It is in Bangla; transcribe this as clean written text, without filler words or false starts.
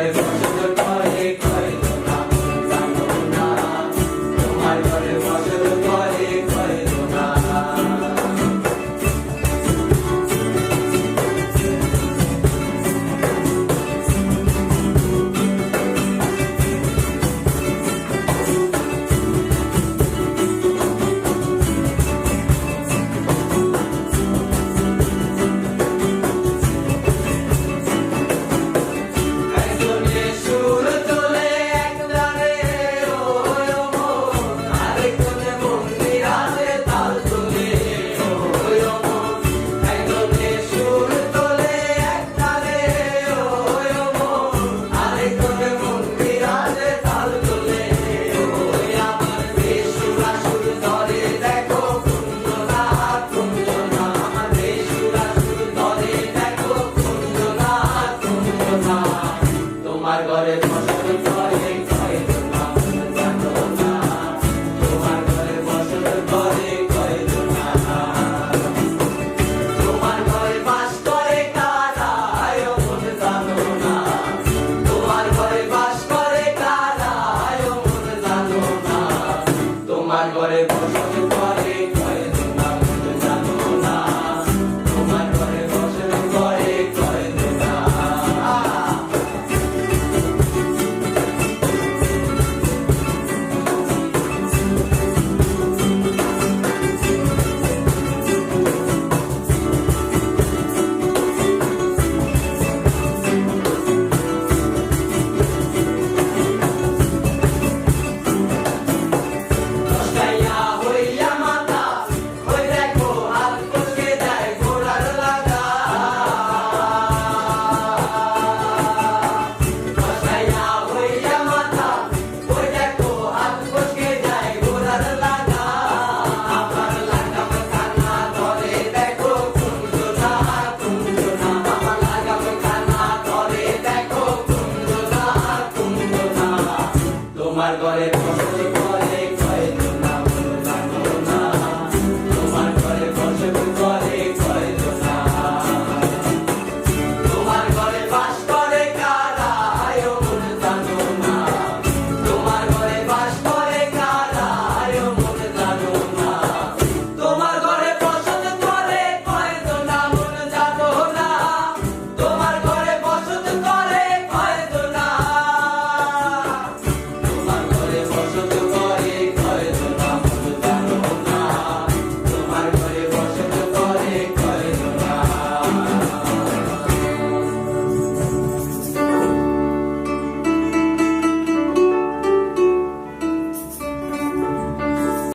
ঘরে ফসল করে কয় না জানো না, তোমার ঘরে ফসল করে কয় না। তোমার ঘরে ফসল করে কয় না জানো না, তোমার ঘরে ফসল করে কয় না। তোমার ঘরে বাস করে কারা মন জানো না, তোমার ঘরে বাস করে কারা মন জানো না, তোমার ঘরে ফসল করে কয় না জানো না, তোমার ঘরে ফসল করে কয় না। তোমার ঘরে ফসল